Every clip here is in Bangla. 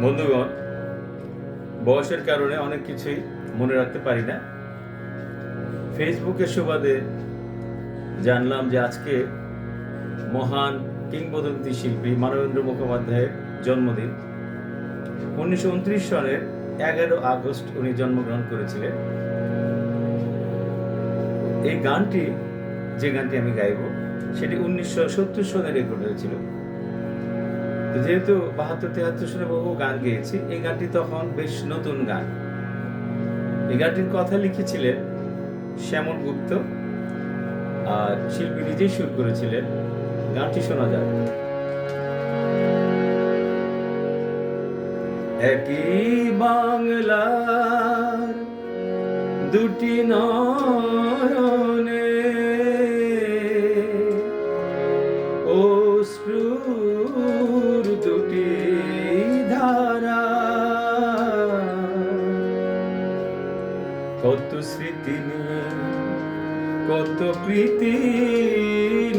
বন্ধুগণ, বয়সের কারণে অনেক কিছুই মনে রাখতে পারি না। ফেসবুকের সুবাদে জানলাম যে আজকে মহান কিংবদন্তি শিল্পী মানবেন্দ্র মুখোপাধ্যায়ের জন্মদিন। 1929 সনের 11 আগস্ট উনি জন্মগ্রহণ করেছিলেন। এই গানটি, যে গানটি আমি গাইব, সেটি 1970 সনে রেকর্ড হয়েছিল। যেহেতু 72-73 সনে বহু গান গেয়েছি, এই গানটি তখন বেশ নতুন গান। এই গানটির কথা লিখেছিলেন শ্যামল গুপ্ত, আর শিল্পী নিজেই সুর করেছিলেন। গানটি শোনা যাক। একই বাংলার দুটি নয়নে অশ্রুর দুটি ধারা, কত স্মৃতি নিয়ে, কত প্রীতি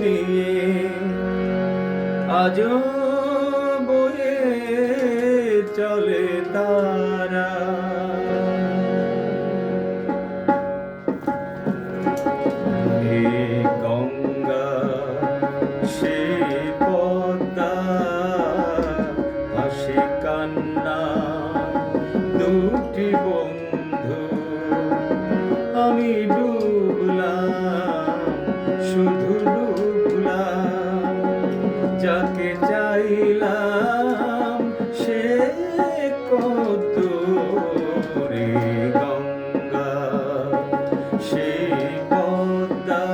নিয়ে আজ বয়ে চলে তারা। এই গঙ্গা, সে পদ্মা, হাসি কান্না দুটি বন্ধু, আমি ডুবলাম, শুধু ডুবলাম, যাকে চাইলাম সে কত রে। গঙ্গা, সে পদ্মা,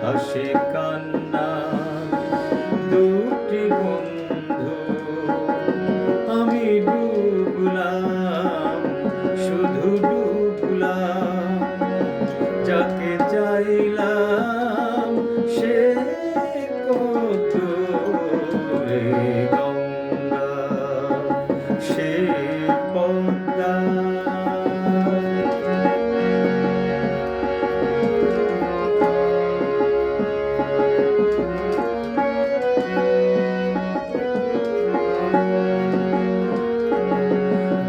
হাসি কান্না দুটি বন্ধু, আমি ডুবলাম, শুধু ডুবলাম, যাকে চাইলাম সে কত রে। গঙ্গা, সে পদ্মা।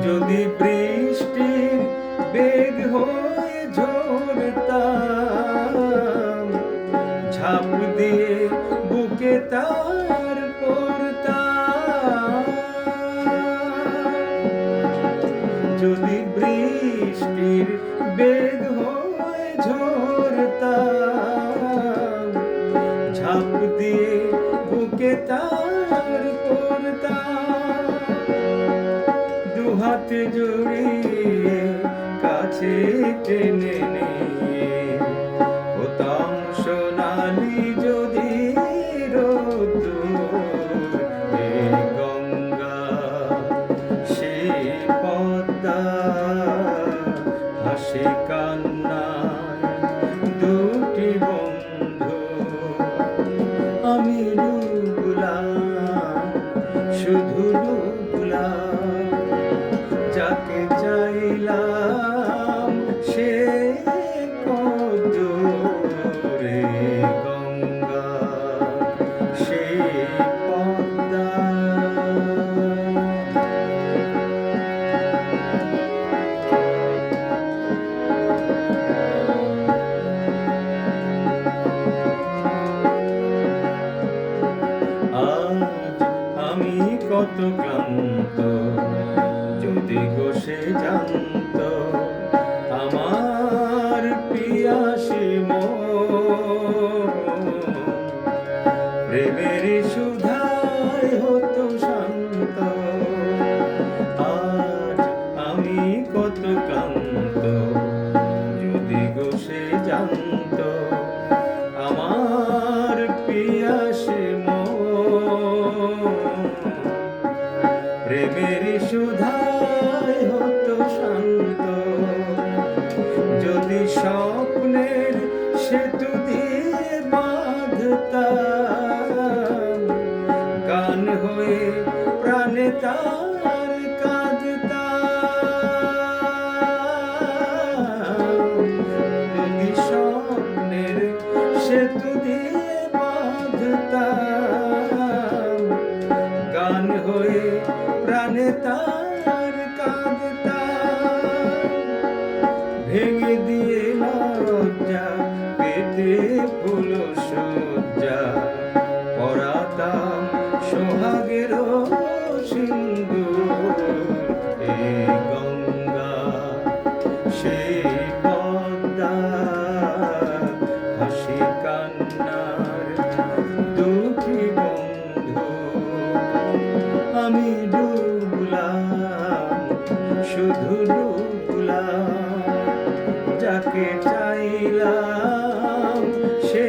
যদি বৃষ্টির বেগ হয়ে ঝরতাম, ঝাঁপ দিয়ে বুকে তার পড়তাম। যদি বৃষ্টির বেগ হয়ে ঝরতাম, ঝাঁপ দিয়ে বুকে তার পড়তাম। দুহাত জড়িয়ে কাছে টেনে নিয়ে হতাম সোনালি যদি রোদ্দুর। এই গঙ্গা, সে পদ্মা, হাসি কান্নায় দুটি বন্ধু, আমি ডুবলাম, শুধু ডুবলাম, যাকে চাইলাম সে কত রে। গঙ্গা, সে পদ্মা। আজ আমি কত ক্লান্ত, যদি গো সে জানত আমার পিয়াসী মন, প্রেমের সুধায় হতো শান্ত। আজ আমি কত ক্লান্ত, যদি গো সে জানত আমার পিয়াসী মন, প্রেমের সুধায় হতো শান্ত। যদি স্বপ্নের সেতু দিয়ে বাঁধতাম, গান হয়ে প্রাণে তার কাঁদতাম। যদি স্বপ্নের সেতু দিয়ে বাঁধতাম, গান হয়ে প্রাণে তার কাঁদতাম, ভেঙে দিয়ে লজ্জা পেতে ফুল সজ্জা পরাতাম সোহাগের সিন্দুর। এই গঙ্গা সেই পদ্মা, হাসি কান্নার দুটি বন্ধু। আমি ডুবলাম, শুধু ডুবলাম, যাকে চাইলাম সে